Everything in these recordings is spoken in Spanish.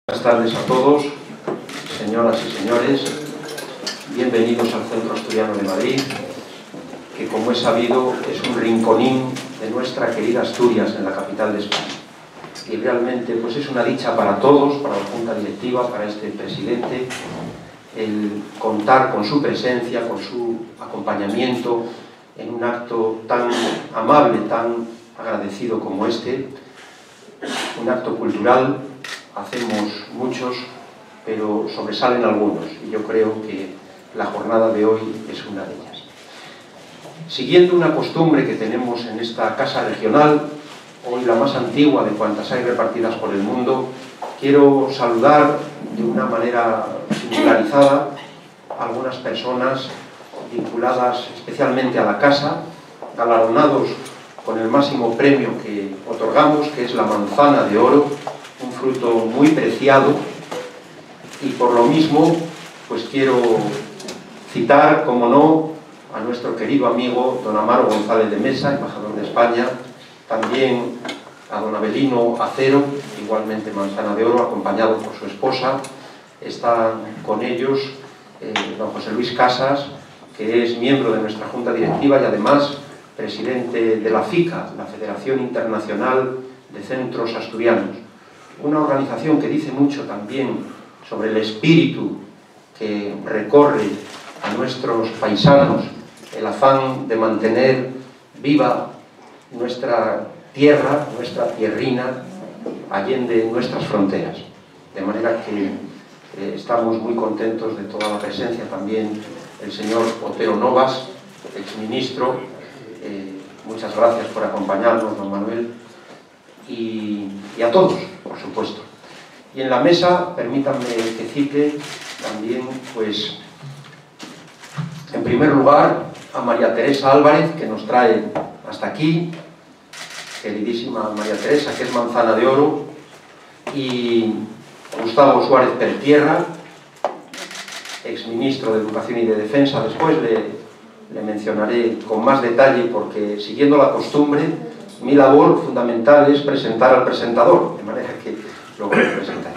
Buenas tardes a todos, señoras y señores. Bienvenidos al Centro Asturiano de Madrid, que, como es sabido, es un rinconín de nuestra querida Asturias, en la capital de España. Y realmente pues es una dicha para todos, para la Junta Directiva, para este presidente, el contar con su presencia, con su acompañamiento en un acto tan amable, tan agradecido como este, un acto cultural. Hacemos muchos, pero sobresalen algunos, y yo creo que la jornada de hoy es una de ellas. Siguiendo una costumbre que tenemos en esta casa regional, hoy la más antigua de cuantas hay repartidas por el mundo, quiero saludar de una manera singularizada a algunas personas vinculadas especialmente a la casa, galardonados con el máximo premio que otorgamos, que es la Manzana de Oro, un fruto muy preciado, y por lo mismo pues quiero citar, como no, a nuestro querido amigo don Amaro González de Mesa, embajador de España, también a don Abelino Acero, igualmente Manzana de Oro, acompañado por su esposa. Está con ellos don José Luis Casas, que es miembro de nuestra Junta Directiva y además presidente de la FICA, la Federación Internacional de Centros Asturianos, una organización que dice mucho también sobre el espíritu que recorre a nuestros paisanos, el afán de mantener viva nuestra tierra, nuestra tierrina, allende nuestras fronteras. De manera que estamos muy contentos de toda la presencia, también el señor Otero Novas, exministro. Muchas gracias por acompañarnos, don Manuel, y a todos, por supuesto. Y en la mesa, permítanme que cite también, pues, en primer lugar, a María Teresa Álvarez, que nos trae hasta aquí, queridísima María Teresa, que es Manzana de Oro, y Gustavo Suárez Pertierra, exministro de Educación y de Defensa. Después le mencionaré con más detalle, porque, siguiendo la costumbre, mi labor fundamental es presentar al presentador, de manera que lo voy a presentar.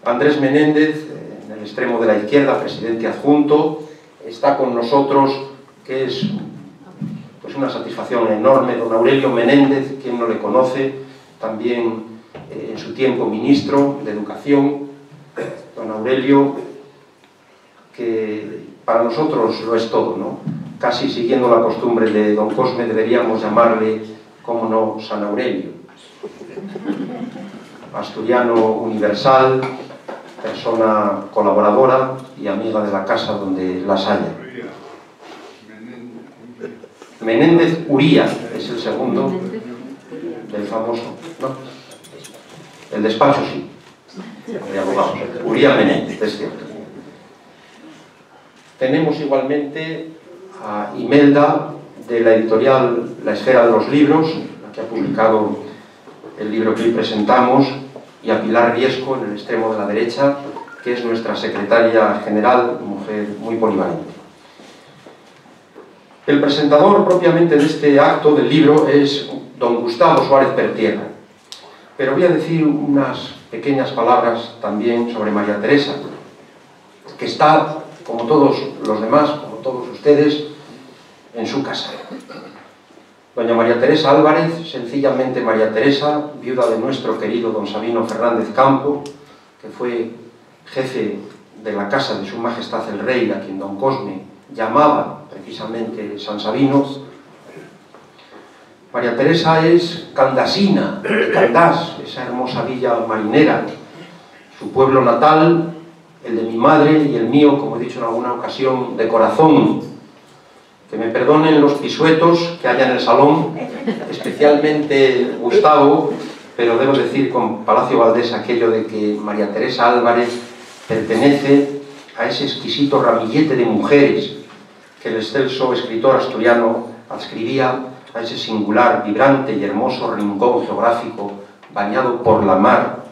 Andrés Menéndez, en el extremo de la izquierda, presidente adjunto, está con nosotros, que es pues una satisfacción enorme. Don Aurelio Menéndez, quien no le conoce, también en su tiempo ministro de Educación. Don Aurelio, que para nosotros lo es todo, ¿no? Casi siguiendo la costumbre de don Cosme, deberíamos llamarle, cómo no, San Aurelio. Asturiano universal, persona colaboradora y amiga de la casa donde las haya. Menéndez Uría es el segundo del famoso, ¿no? El despacho sí, de abogados. Uría Menéndez, es cierto. Tenemos igualmente a Imelda, de la editorial La Esfera de los Libros, la que ha publicado el libro que hoy presentamos, y a Pilar Riesco, en el extremo de la derecha, que es nuestra secretaria general, mujer muy polivalente. El presentador propiamente de este acto del libro es don Gustavo Suárez Pertierra, pero voy a decir unas pequeñas palabras también sobre María Teresa, que está, como todos los demás, como todos ustedes, en su casa. Doña María Teresa Álvarez, sencillamente María Teresa, viuda de nuestro querido don Sabino Fernández Campo, que fue jefe de la casa de su majestad el rey, a quien don Cosme llamaba precisamente San Sabino. María Teresa es candasina, de Candás, esa hermosa villa marinera, su pueblo natal, el de mi madre y el mío, como he dicho en alguna ocasión, de corazón. Que me perdonen los pisuetos que haya en el salón, especialmente Gustavo, pero debo decir con Palacio Valdés aquello de que María Teresa Álvarez pertenece a ese exquisito ramillete de mujeres que el excelso escritor asturiano adscribía a ese singular, vibrante y hermoso rincón geográfico bañado por la mar,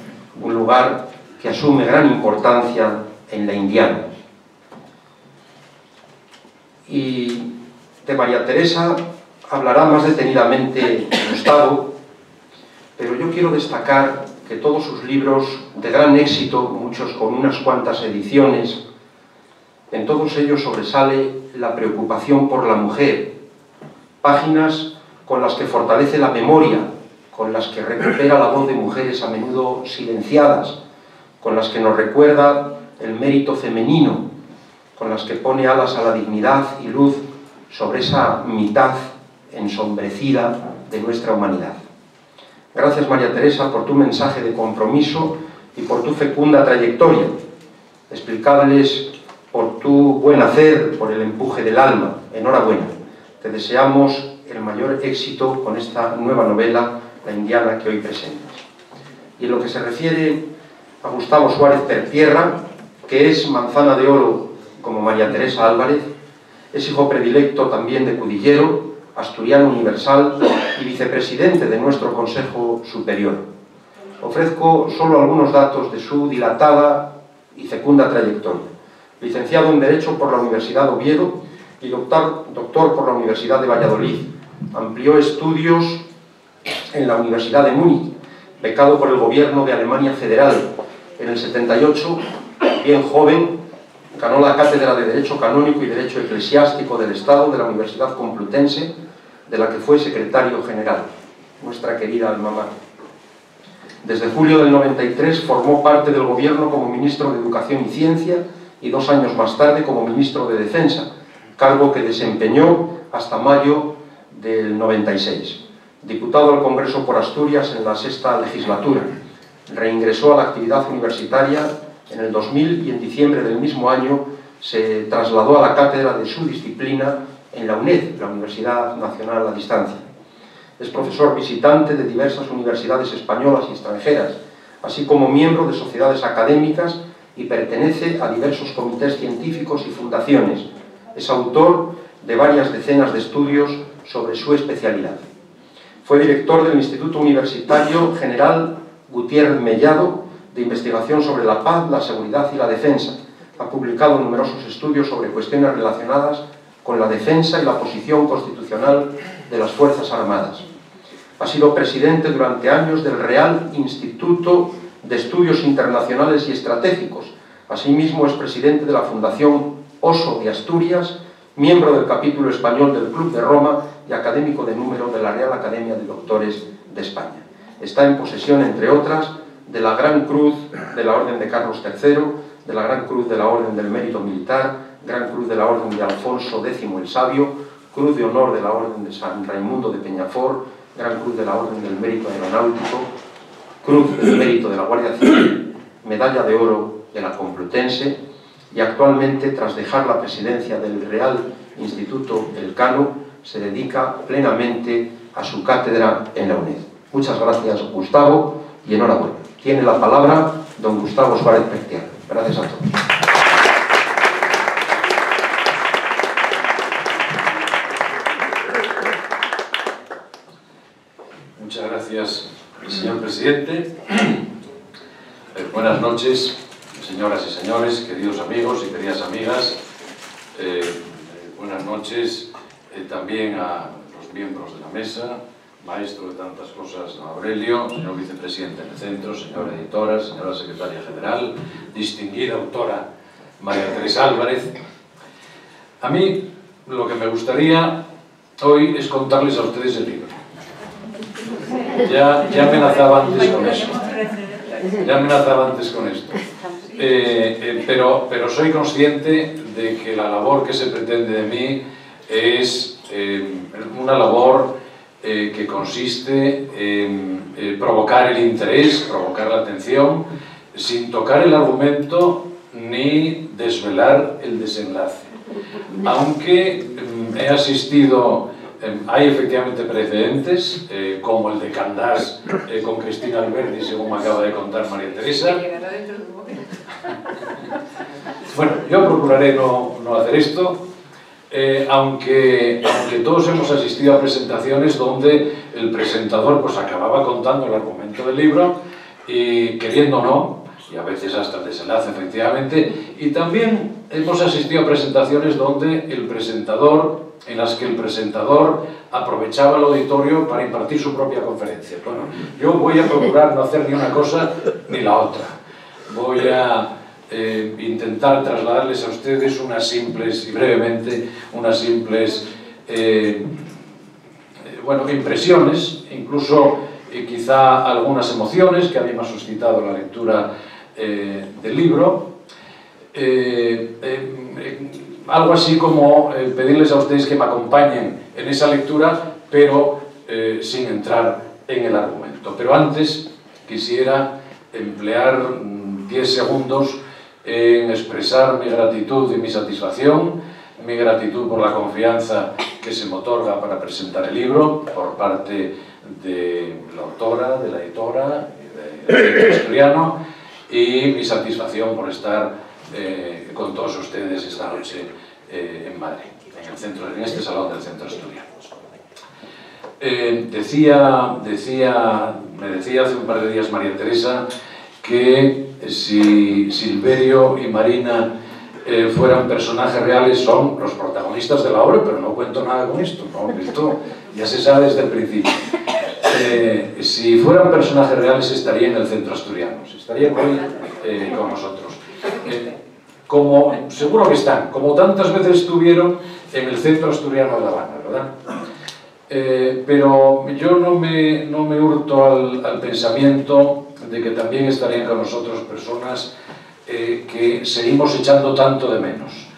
un lugar que asume gran importancia en la Indiana. Y de María Teresa hablará más detenidamente Gustavo, pero yo quiero destacar que todos sus libros de gran éxito, muchos con unas cuantas ediciones, en todos ellos sobresale la preocupación por la mujer, páginas con las que fortalece la memoria, con las que recupera la voz de mujeres a menudo silenciadas, con las que nos recuerda el mérito femenino, con las que pone alas a la dignidad y luz sobre esa mitad ensombrecida de nuestra humanidad. Gracias, María Teresa, por tu mensaje de compromiso y por tu fecunda trayectoria, explicables por tu buen hacer, por el empuje del alma. Enhorabuena. Te deseamos el mayor éxito con esta nueva novela, La Indiana, que hoy presentas. Y en lo que se refiere a Gustavo Suárez Pertierra, que es manzana de oro como María Teresa Álvarez, es hijo predilecto también de Cudillero, asturiano universal y vicepresidente de nuestro Consejo Superior. Ofrezco solo algunos datos de su dilatada y fecunda trayectoria. Licenciado en Derecho por la Universidad de Oviedo y doctor por la Universidad de Valladolid. Amplió estudios en la Universidad de Múnich, becado por el gobierno de Alemania Federal. En el 78, bien joven, ganó la cátedra de Derecho Canónico y Derecho Eclesiástico del Estado de la Universidad Complutense, de la que fue secretario general, nuestra querida alma mater. Desde julio del 93 formó parte del gobierno como ministro de Educación y Ciencia y 2 años más tarde como ministro de Defensa, cargo que desempeñó hasta mayo del 96. Diputado al Congreso por Asturias en la 6ª legislatura. Reingresó a la actividad universitaria en el 2000 y en diciembre del mismo año se trasladó a la cátedra de su disciplina en la UNED, la Universidad Nacional a Distancia. Es profesor visitante de diversas universidades españolas y extranjeras, así como miembro de sociedades académicas y pertenece a diversos comités científicos y fundaciones. Es autor de varias decenas de estudios sobre su especialidad. Fue director del Instituto Universitario General Gutiérrez Mellado de Investigación sobre la Paz, la Seguridad y la Defensa. Ha publicado numerosos estudios sobre cuestiones relacionadas con la defensa y la posición constitucional de las Fuerzas Armadas. Ha sido presidente durante años del Real Instituto de Estudios Internacionales y Estratégicos. Asimismo, es presidente de la Fundación Oso de Asturias, miembro del capítulo español del Club de Roma y académico de número de la Real Academia de Doctores de España. Está en posesión, entre otras, de la Gran Cruz de la Orden de Carlos III, de la Gran Cruz de la Orden del Mérito Militar, Gran Cruz de la Orden de Alfonso X el Sabio, Cruz de Honor de la Orden de San Raimundo de Peñafort, Gran Cruz de la Orden del Mérito Aeronáutico, Cruz del Mérito de la Guardia Civil, Medalla de Oro de la Complutense, y actualmente, tras dejar la presidencia del Real Instituto Elcano, se dedica plenamente a su cátedra en la UNED. Muchas gracias, Gustavo, y enhorabuena. Tiene la palabra don Gustavo Suárez Pertierra. Gracias a todos. Muchas gracias, señor presidente. Buenas noches, señoras y señores, queridos amigos y queridas amigas. Buenas noches también a los miembros de la mesa, maestro de tantas cosas, Aurelio, señor vicepresidente del centro, señora editora, señora secretaria general, distinguida autora María Teresa Álvarez. A mí lo que me gustaría hoy es contarles a ustedes el libro. Ya amenazaba antes con eso. Ya amenazaba antes con esto. Pero soy consciente de que la labor que se pretende de mí es una labor que consiste en provocar el interés, provocar la atención, sin tocar el argumento ni desvelar el desenlace. Aunque he asistido, hay efectivamente precedentes, como el de Candás con Cristina Alberdi, según me acaba de contar María Teresa. Bueno, yo procuraré no hacer esto. Aunque todos hemos asistido a presentaciones donde el presentador pues acababa contando el argumento del libro y queriendo o no, y a veces hasta el desenlace efectivamente, y también hemos asistido a presentaciones donde el presentador en las que el presentador aprovechaba el auditorio para impartir su propia conferencia. Bueno, yo voy a procurar no hacer ni una cosa ni la otra. Voy a intentar trasladarles a ustedes unas simples, y brevemente, unas simples bueno, impresiones, incluso quizá algunas emociones que a mí me ha suscitado la lectura del libro. Algo así como pedirles a ustedes que me acompañen en esa lectura, pero sin entrar en el argumento. Pero antes quisiera emplear 10 segundos en expresar mi gratitud y mi satisfacción, mi gratitud por la confianza que se me otorga para presentar el libro por parte de la autora, de la editora, del Centro Asturiano, y mi satisfacción por estar con todos ustedes esta noche en Madrid, en este salón del Centro Asturiano. Me decía hace un par de días María Teresa que si Silverio y Marina fueran personajes reales, son los protagonistas de la obra, pero no cuento nada con esto, ¿no? Esto ya se sabe desde el principio. Si fueran personajes reales estarían en el Centro Asturiano, estarían hoy con nosotros. Como seguro que están, como tantas veces estuvieron en el Centro Asturiano de La Habana, ¿verdad? Pero yo no me hurto al pensamiento de que también estarían con nosotros personas que seguimos echando tanto de menos.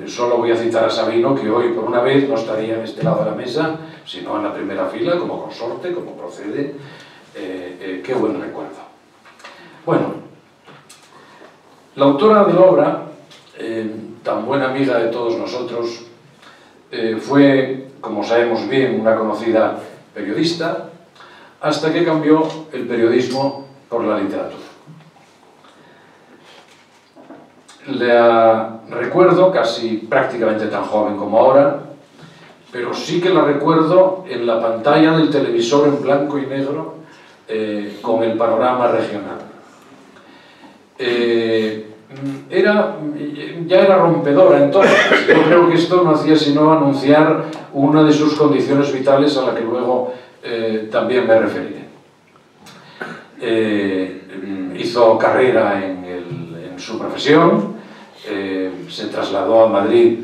Solo voy a citar a Sabino, que hoy por una vez no estaría en este lado de la mesa, sino en la primera fila, como consorte, como procede. Qué buen recuerdo. Bueno, la autora de la obra, tan buena amiga de todos nosotros, fue, como sabemos bien, una conocida periodista, hasta que cambió el periodismo por la literatura. La recuerdo casi prácticamente tan joven como ahora, pero sí que la recuerdo en la pantalla del televisor en blanco y negro con el panorama regional. Ya era rompedora entonces. Yo creo que esto no hacía sino anunciar una de sus condiciones vitales a la que luego también me referiré. Hizo carrera en su profesión, se trasladó a Madrid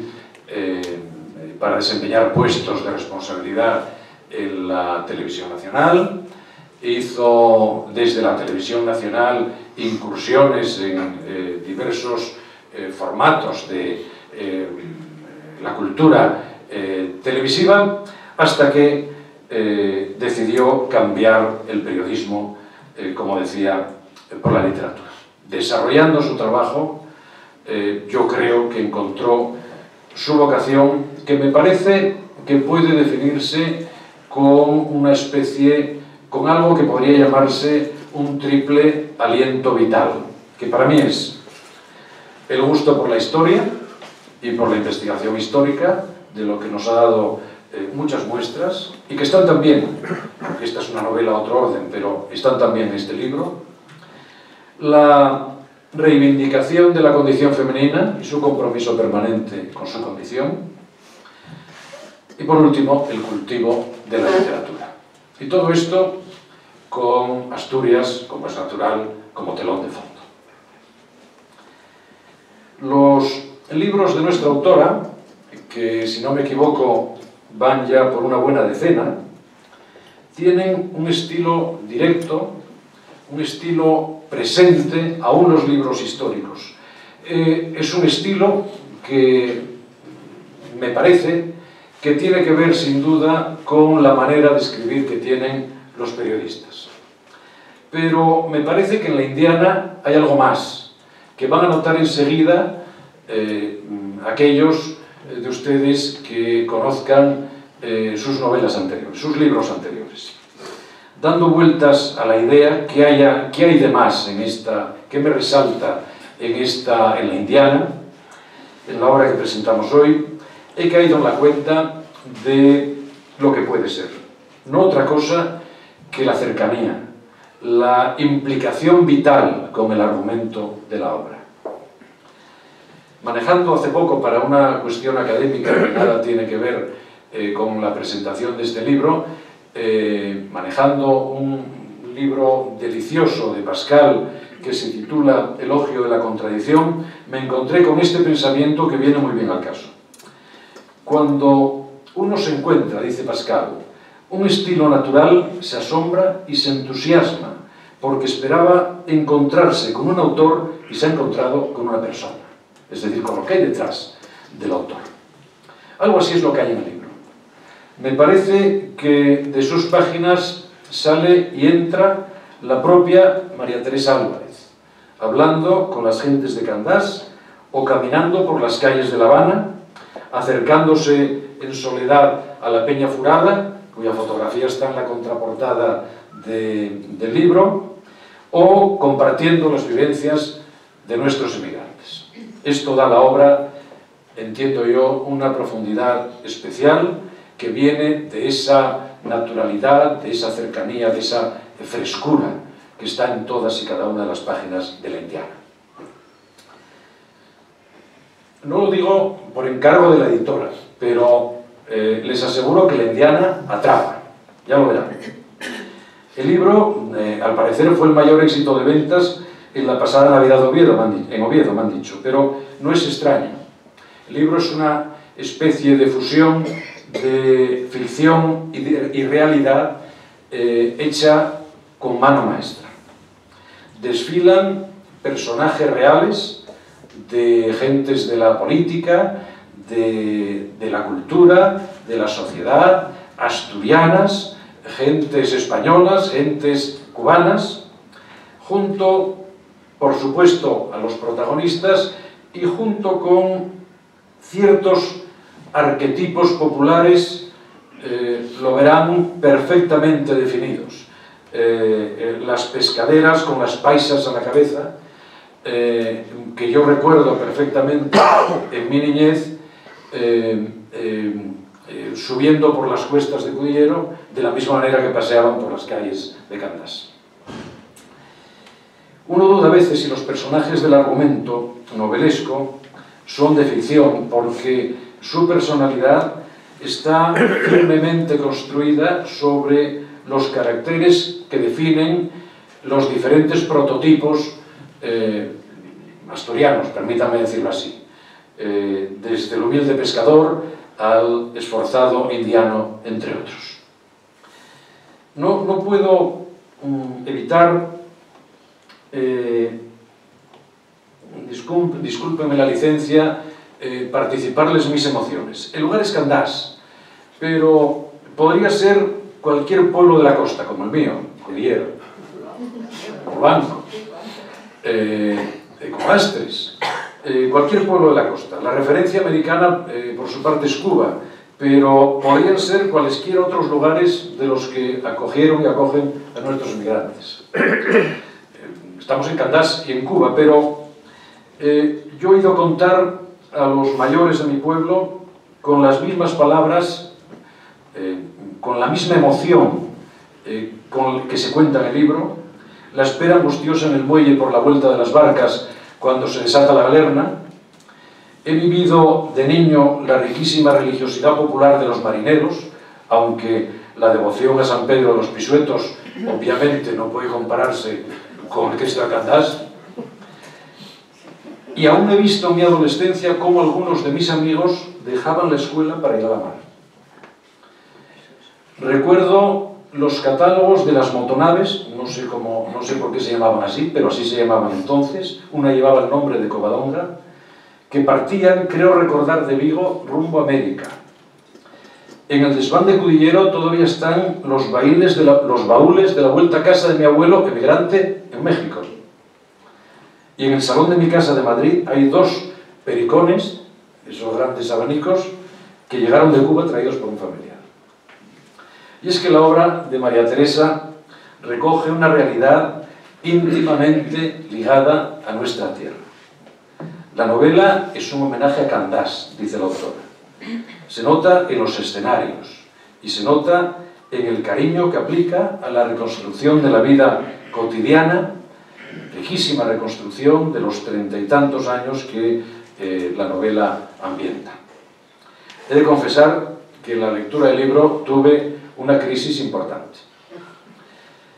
para desempeñar puestos de responsabilidad en la Televisión Nacional, hizo desde la Televisión Nacional incursiones en diversos formatos de la cultura televisiva, hasta que decidió cambiar el periodismo, como decía, por la literatura. Desarrollando su trabajo, yo creo que encontró su vocación, que me parece que puede definirse con algo que podría llamarse un triple aliento vital, que para mí es el gusto por la historia y por la investigación histórica, de lo que nos ha dado muchas muestras, y que están también, porque esta es una novela a otro orden, pero están también en este libro, la reivindicación de la condición femenina y su compromiso permanente con su condición, y por último, el cultivo de la literatura. Y todo esto con Asturias, como es natural, como telón de fondo. Los libros de nuestra autora, que si no me equivoco van ya por una buena decena, tienen un estilo directo, un estilo presente, aún los libros históricos. Es un estilo que me parece que tiene que ver sin duda con la manera de escribir que tienen los periodistas. Pero me parece que en La Indiana hay algo más, que van a notar enseguida aquellos de ustedes que conozcan sus novelas anteriores, sus libros anteriores. Dando vueltas a la idea, ¿qué hay de más en esta, qué me resalta en La Indiana, en la obra que presentamos hoy? He caído en la cuenta de lo que puede ser, no otra cosa que la cercanía, la implicación vital con el argumento de la obra. manejando hace poco para una cuestión académica que nada tiene que ver con la presentación de este libro, manejando un libro delicioso de Pascal que se titula Elogio de la contradicción, me encontré con este pensamiento que viene muy bien al caso. Cuando uno se encuentra, dice Pascal, un estilo natural, se asombra y se entusiasma porque esperaba encontrarse con un autor y se ha encontrado con una persona, es decir, con lo que hay detrás del autor. Algo así es lo que hay en el libro. Me parece que de sus páginas sale y entra la propia María Teresa Álvarez, hablando con las gentes de Candás o caminando por las calles de La Habana, acercándose en soledad a la Peña Furada, cuya fotografía está en la contraportada del libro, o compartiendo las vivencias de nuestros emigrantes. Esto da a la obra, entiendo yo, una profundidad especial que viene de esa naturalidad, de esa cercanía, de esa frescura que está en todas y cada una de las páginas de La Indiana. No lo digo por encargo de la editora, pero les aseguro que La Indiana atrapa, ya lo verán. El libro, al parecer, fue el mayor éxito de ventas en la pasada Navidad de Oviedo, en Oviedo, me han dicho, pero no es extraño. El libro es una especie de fusión de ficción y realidad hecha con mano maestra. Desfilan personajes reales de gentes de la política, de la cultura, de la sociedad, asturianas, gentes españolas, gentes cubanas, junto, por supuesto, a los protagonistas y junto con ciertos arquetipos populares, lo verán perfectamente definidos. Las pescaderas con las paisas a la cabeza, que yo recuerdo perfectamente en mi niñez, subiendo por las cuestas de Cudillero, de la misma manera que paseaban por las calles de Candás. Uno duda a veces si los personajes del argumento novelesco son de ficción, porque su personalidad está firmemente construida sobre los caracteres que definen los diferentes prototipos asturianos, permítanme decirlo así, desde el humilde pescador al esforzado indiano, entre otros. No puedo evitar, discúlpenme la licencia, participarles mis emociones. El lugar es Candás, pero podría ser cualquier pueblo de la costa, como el mío, Cudillero, Urbanco, como Astres, cualquier pueblo de la costa. La referencia americana, por su parte, es Cuba, pero podrían ser cualesquiera otros lugares de los que acogieron y acogen a nuestros migrantes. Estamos en Candás y en Cuba, pero yo he ido a contar a los mayores de mi pueblo con las mismas palabras, con la misma emoción con que se cuenta en el libro, la espera angustiosa en el muelle por la vuelta de las barcas cuando se desata la galerna. He vivido de niño la riquísima religiosidad popular de los marineros, aunque la devoción a San Pedro de los Pisuetos obviamente no puede compararse con el Cristo de Candás. Y aún he visto en mi adolescencia cómo algunos de mis amigos dejaban la escuela para ir a la mar. Recuerdo los catálogos de las motonaves, no sé por qué se llamaban así, pero así se llamaban entonces. Una llevaba el nombre de Covadonga, que partían, creo recordar, de Vigo rumbo a América. En el desván de Cudillero todavía están los baúles de la vuelta a casa de mi abuelo, emigrante en México. Y en el salón de mi casa de Madrid hay dos pericones, esos grandes abanicos, que llegaron de Cuba traídos por un familiar. Y es que la obra de María Teresa recoge una realidad íntimamente ligada a nuestra tierra. La novela es un homenaje a Candás, dice la autora. Se nota en los escenarios y se nota en el cariño que aplica a la reconstrucción de la vida cotidiana, riquísima reconstrucción de los 30 y tantos años que la novela ambienta. He de confesar que en la lectura del libro tuve una crisis importante.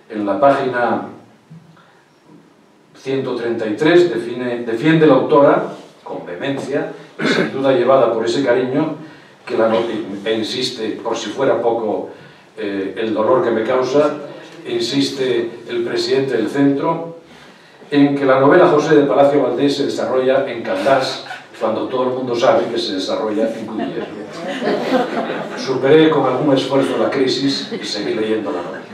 En la página 133 defiende la autora, con vehemencia, y sin duda llevada por ese cariño, que e insiste, por si fuera poco el dolor que me causa, insiste el presidente del centro, en que la novela José de Palacio Valdés se desarrolla en Candás, cuando todo el mundo sabe que se desarrolla en Cudillero. Superé con algún esfuerzo la crisis y seguí leyendo la novela.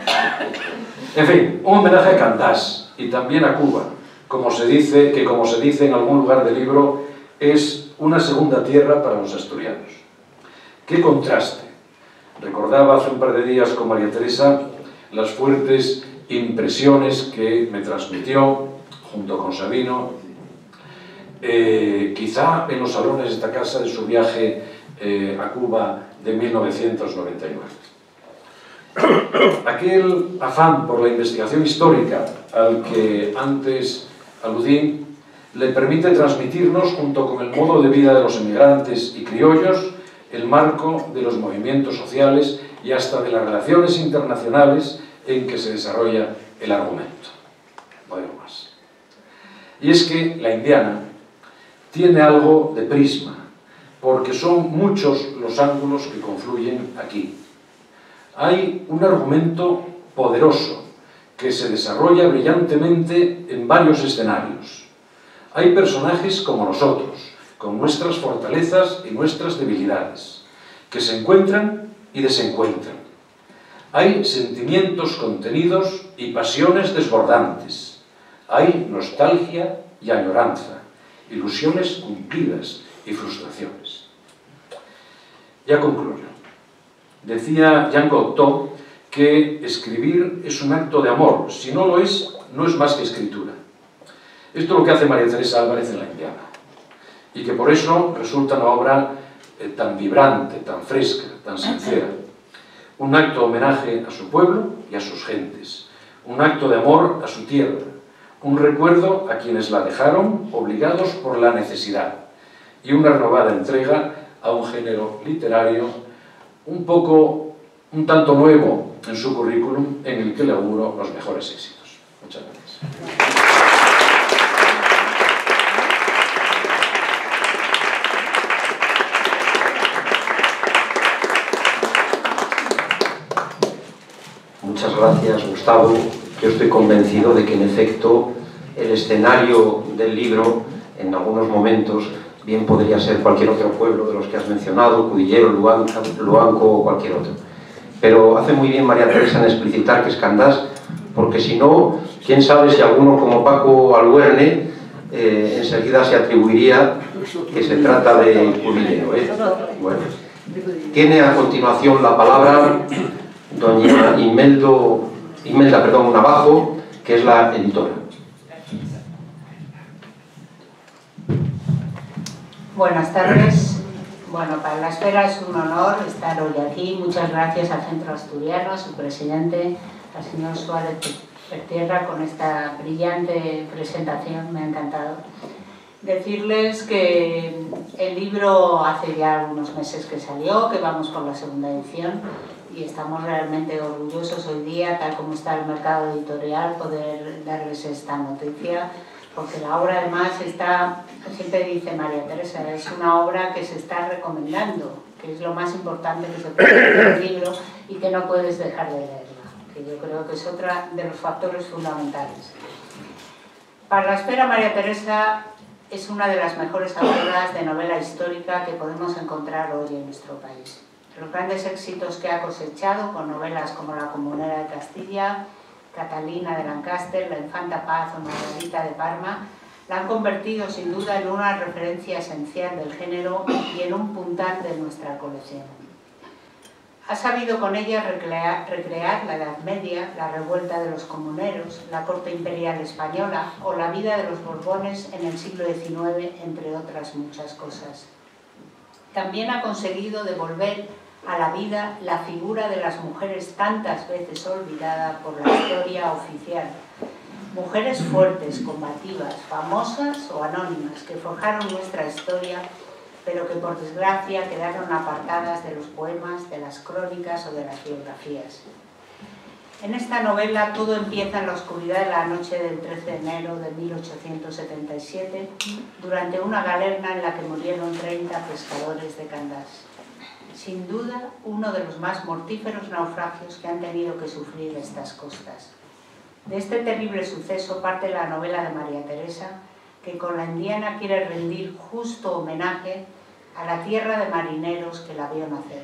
En fin, un homenaje a Candás y también a Cuba, como se dice en algún lugar del libro, es una segunda tierra para los asturianos. ¡Qué contraste! Recordaba hace un par de días con María Teresa las fuertes impresiones que me transmitió, junto con Sabino, quizá en los salones de esta casa de su viaje a Cuba de 1999. Aquel afán por la investigación histórica al que antes aludí le permite transmitirnos, junto con el modo de vida de los emigrantes y criollos, el marco de los movimientos sociales y hasta de las relaciones internacionales en que se desarrolla el argumento. No digo más. Y es que la indiana tiene algo de prisma, porque son muchos los ángulos que confluyen aquí. Hay un argumento poderoso que se desarrolla brillantemente en varios escenarios. Hay personajes como nosotros, con nuestras fortalezas y nuestras debilidades, que se encuentran y desencuentran. Hay sentimientos contenidos y pasiones desbordantes. Hay nostalgia y añoranza, ilusiones cumplidas y frustraciones. Ya concluyo. Decía Jean Cocteau que escribir es un acto de amor. Si no lo es, no es más que escritura. Esto es lo que hace María Teresa Álvarez en La Indiana. Y que por eso resulta una obra tan vibrante, tan fresca, tan sincera. Un acto de homenaje a su pueblo y a sus gentes. Un acto de amor a su tierra. Un recuerdo a quienes la dejaron obligados por la necesidad. Y una renovada entrega a un género literario un tanto nuevo en su currículum, en el que le auguro los mejores éxitos. Muchas gracias. Muchas gracias, Gustavo. Yo estoy convencido de que, en efecto, el escenario del libro, en algunos momentos, bien podría ser cualquier otro pueblo de los que has mencionado, Cudillero, Luanco o cualquier otro. Pero hace muy bien María Teresa en explicitar que es Candás, porque si no, quién sabe si alguno como Paco Albuerne enseguida se atribuiría que se trata de Cudillero. Bueno, tiene a continuación la palabra doña Imelda Navajo, que es la editora. Buenas tardes. Bueno, para la Esfera es un honor estar hoy aquí. Muchas gracias al Centro Asturiano, a su presidente, al señor Suárez Pertierra, con esta brillante presentación. Me ha encantado. Decirles que el libro hace ya unos meses que salió, que vamos por la segunda edición y estamos realmente orgullosos hoy día, tal como está el mercado editorial, poder darles esta noticia, porque la obra además está, siempre dice María Teresa, es una obra que se está recomendando, que es lo más importante que se puede hacer en el libro y que no puedes dejar de leerla, que yo creo que es otro de los factores fundamentales. Para la Esfera, María Teresa es una de las mejores autoras de novela histórica que podemos encontrar hoy en nuestro país. Los grandes éxitos que ha cosechado con novelas como La Comunera de Castilla, Catalina de Lancaster, La Infanta Paz o Margarita de Parma la han convertido sin duda en una referencia esencial del género y en un puntal de nuestra colección. Ha sabido con ella recrear la Edad Media, la revuelta de los comuneros, la corte imperial española o la vida de los Borbones en el siglo XIX, entre otras muchas cosas. También ha conseguido devolver a la vida la figura de las mujeres tantas veces olvidada por la historia oficial, Mujeres fuertes, combativas, famosas o anónimas, que forjaron nuestra historia, pero que por desgracia quedaron apartadas de los poemas, de las crónicas o de las biografías. En esta novela todo empieza en la oscuridad de la noche del 13 de enero de 1877, durante una galerna en la que murieron 30 pescadores de Candás. Sin duda, uno de los más mortíferos naufragios que han tenido que sufrir estas costas. De este terrible suceso parte la novela de María Teresa, que con la indiana quiere rendir justo homenaje a la tierra de marineros que la vio nacer.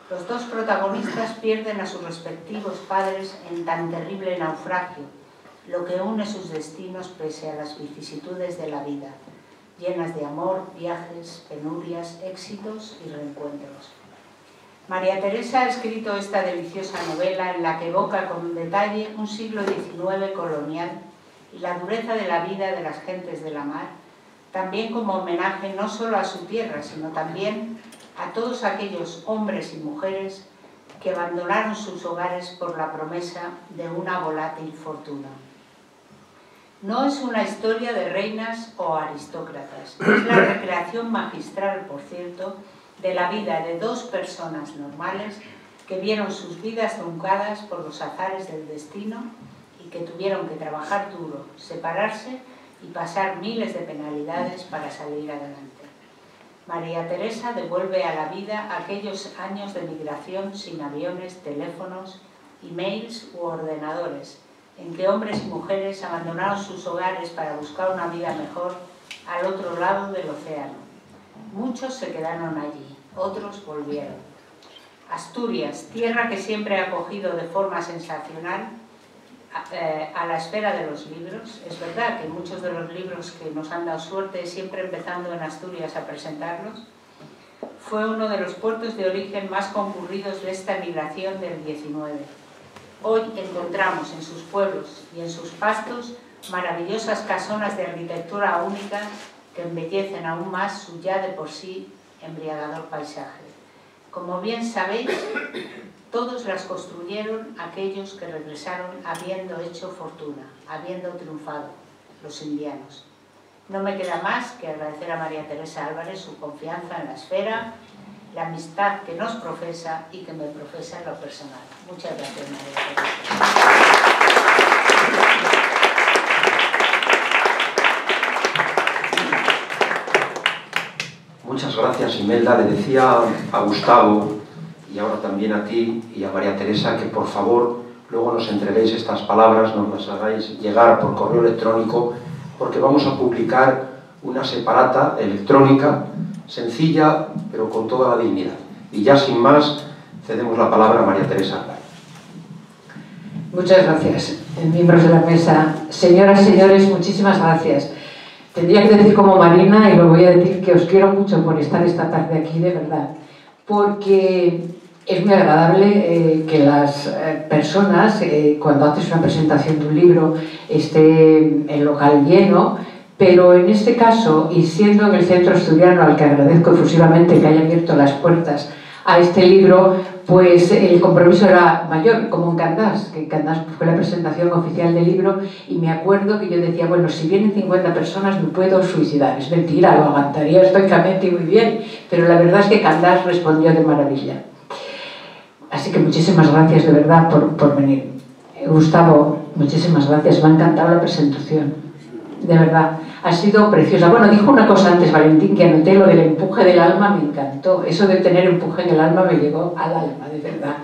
Los dos protagonistas pierden a sus respectivos padres en tan terrible naufragio, lo que une sus destinos pese a las vicisitudes de la vida, llenas de amor, viajes, penurias, éxitos y reencuentros. María Teresa ha escrito esta deliciosa novela en la que evoca con detalle un siglo XIX colonial y la dureza de la vida de las gentes de la mar, también como homenaje no solo a su tierra, sino también a todos aquellos hombres y mujeres que abandonaron sus hogares por la promesa de una volátil fortuna. No es una historia de reinas o aristócratas, es la recreación magistral, por cierto, de la vida de dos personas normales que vieron sus vidas truncadas por los azares del destino y que tuvieron que trabajar duro, separarse y pasar miles de penalidades para salir adelante. María Teresa devuelve a la vida aquellos años de migración sin aviones, teléfonos, emails u ordenadores, en que hombres y mujeres abandonaron sus hogares para buscar una vida mejor al otro lado del océano. Muchos se quedaron allí, otros volvieron. Asturias, tierra que siempre ha acogido de forma sensacional a la espera de los libros. Es verdad que muchos de los libros que nos han dado suerte, siempre empezando en Asturias a presentarlos, fue uno de los puertos de origen más concurridos de esta migración del XIX. Hoy encontramos en sus pueblos y en sus pastos maravillosas casonas de arquitectura única que embellecen aún más su ya de por sí embriagador paisaje. Como bien sabéis, todos las construyeron aquellos que regresaron habiendo hecho fortuna, habiendo triunfado, los indianos. No me queda más que agradecer a María Teresa Álvarez su confianza en la esfera, la amistad que nos profesa y que me profesa en lo personal. Muchas gracias, María Teresa. Muchas gracias, Imelda. Le decía a Gustavo y ahora también a ti y a María Teresa que por favor luego nos entreguéis estas palabras, nos las hagáis llegar por correo electrónico, porque vamos a publicar una separata electrónica sencilla pero con toda la dignidad. Y ya sin más cedemos la palabra a María Teresa. Muchas gracias, miembros de la mesa. Señoras y señores, muchísimas gracias. Tendría que decir como Marina, y lo voy a decir, que os quiero mucho por estar esta tarde aquí, de verdad, porque es muy agradable que las personas, cuando haces una presentación de un libro, esté el local lleno, pero en este caso, y siendo en el Centro Asturiano, al que agradezco efusivamente que haya abierto las puertas a este libro, pues el compromiso era mayor, como en Candás, que en Candás fue la presentación oficial del libro, y me acuerdo que yo decía, bueno, si vienen 50 personas me puedo suicidar. Es mentira, lo aguantaría estoicamente y muy bien, pero la verdad es que Candás respondió de maravilla. Así que muchísimas gracias de verdad por venir. Gustavo, muchísimas gracias, me ha encantado la presentación, de verdad. Ha sido preciosa. Bueno, dijo una cosa antes Valentín, que anoté, lo del empuje del alma, me encantó. Eso de tener empuje en el alma me llegó al alma, de verdad.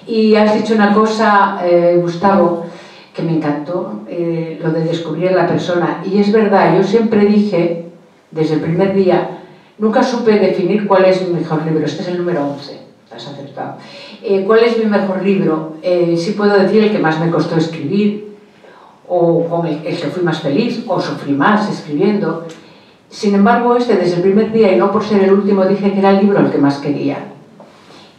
Y has dicho una cosa, Gustavo, que me encantó, lo de descubrir a la persona. Y es verdad, yo siempre dije, desde el primer día, nunca supe definir cuál es mi mejor libro. Este es el número 11, has acertado. ¿Cuál es mi mejor libro? Sí puedo decir el que más me costó escribir, o con el que fui más feliz, o sufrí más escribiendo. Sin embargo, desde el primer día, y no por ser el último, dije que era el libro el que más quería.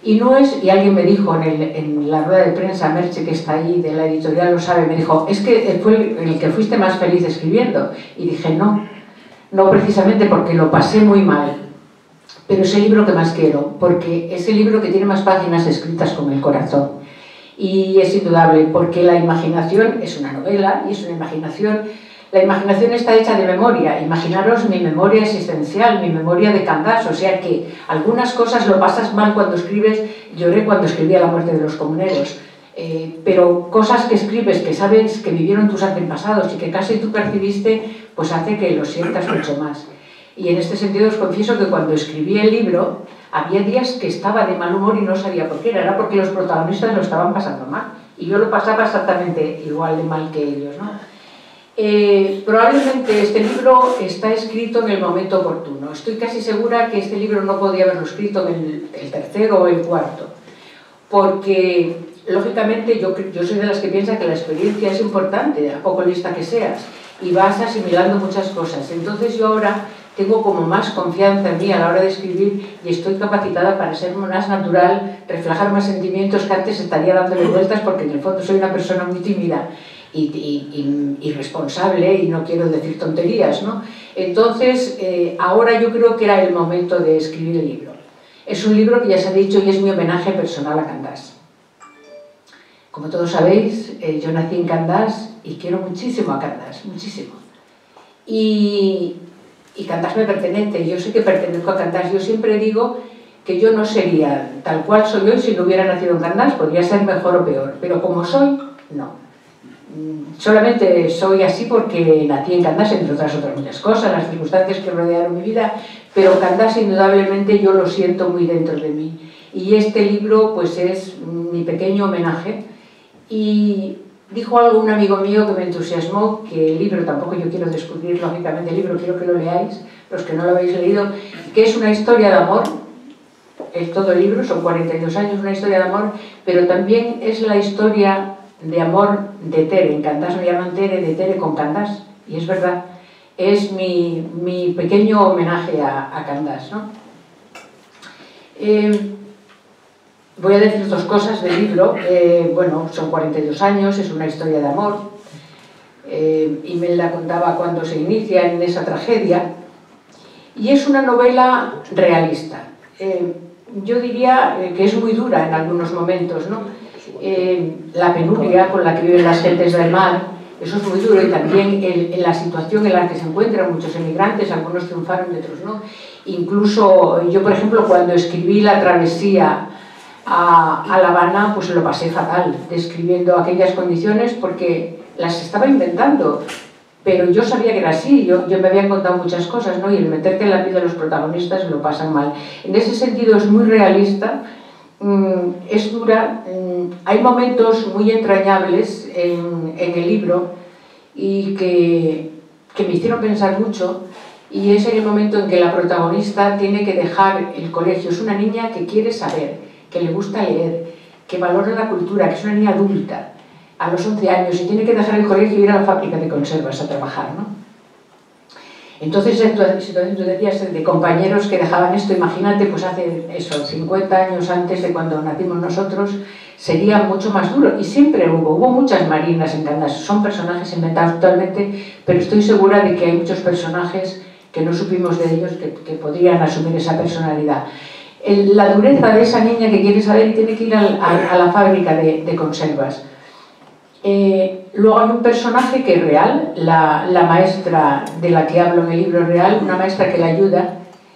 Y no es, y alguien me dijo en la rueda de prensa, Merche, que está ahí, de la editorial, lo sabe, me dijo, es que fue el que fuiste más feliz escribiendo. Y dije, no precisamente porque lo pasé muy mal, pero es el libro que más quiero, porque es el libro que tiene más páginas escritas con el corazón. Y es indudable, porque la imaginación es una novela y es una imaginación. La imaginación está hecha de memoria. Imaginaros mi memoria existencial, mi memoria de Candás, o sea que algunas cosas lo pasas mal cuando escribes. Lloré cuando escribí La muerte de los comuneros, pero cosas que escribes, que sabes que vivieron tus antepasados y que casi tú percibiste, pues hace que lo sientas mucho más. Y en este sentido os confieso que cuando escribí el libro, había días que estaba de mal humor y no sabía por qué. Era porque los protagonistas lo estaban pasando mal. Y yo lo pasaba exactamente igual de mal que ellos, ¿no? Probablemente este libro está escrito en el momento oportuno. Estoy casi segura que este libro no podía haberlo escrito en el tercero o el cuarto. Porque, lógicamente, yo soy de las que piensa que la experiencia es importante, a poco lista que seas, y vas asimilando muchas cosas. Entonces yo ahora tengo como más confianza en mí a la hora de escribir y estoy capacitada para ser más natural, reflejar más sentimientos que antes estaría dándole vueltas, porque en el fondo soy una persona muy tímida y responsable y no quiero decir tonterías, ¿no? Entonces, ahora yo creo que era el momento de escribir el libro. Es un libro que ya se ha dicho y es mi homenaje personal a Candás. Como todos sabéis, yo nací en Candás y quiero muchísimo a Candás, muchísimo. Y Candás me pertenece, yo sé que pertenezco a Candás. Yo siempre digo que yo no sería tal cual soy hoy si no hubiera nacido en Candás, podría ser mejor o peor, pero como soy, no. Solamente soy así porque nací en Candás, entre otras muchas cosas, las circunstancias que rodearon mi vida, pero Candás indudablemente yo lo siento muy dentro de mí. Y este libro pues es mi pequeño homenaje. Y dijo algo un amigo mío que me entusiasmó, que el libro, tampoco yo quiero descubrir lógicamente el libro, quiero que lo leáis, los que no lo habéis leído, que es una historia de amor. Todo el libro, son 42 años, una historia de amor, pero también es la historia de amor de Tere. En Candás me llaman Tere, de Tere con Candás, y es verdad, es mi pequeño homenaje a Candás, ¿no? Voy a decir dos cosas del libro. Bueno, son 42 años, es una historia de amor. Imelda contaba cuando se inicia en esa tragedia, y es una novela realista. Yo diría que es muy dura en algunos momentos, ¿no? La penuria con la que viven las gentes del mar, eso es muy duro, y también la situación en la que se encuentran muchos emigrantes, algunos triunfaron y otros no. Incluso yo, por ejemplo, cuando escribí la travesía a La Habana, pues lo pasé fatal, describiendo aquellas condiciones, porque las estaba inventando, pero yo sabía que era así, yo me habían contado muchas cosas, ¿no? Y el meterte en la vida de los protagonistas lo pasan mal. En ese sentido es muy realista, es dura, hay momentos muy entrañables en el libro y que me hicieron pensar mucho, y es en el momento en que la protagonista tiene que dejar el colegio. Es una niña que quiere saber, que le gusta leer, que valora la cultura, que es una niña adulta, a los 11 años, y tiene que dejar el colegio y ir a la fábrica de conservas a trabajar, ¿no? Entonces, situación, tú decías, de compañeros que dejaban esto, imagínate, pues hace eso, 50 años antes de cuando nacimos nosotros, sería mucho más duro. Y siempre hubo muchas marinas en Candás, son personajes inventados totalmente, pero estoy segura de que hay muchos personajes que no supimos de ellos que podrían asumir esa personalidad. La dureza de esa niña que quiere saber y tiene que ir a la fábrica de conservas. Luego hay un personaje que es real, la maestra de la que hablo en el libro es real, una maestra que la ayuda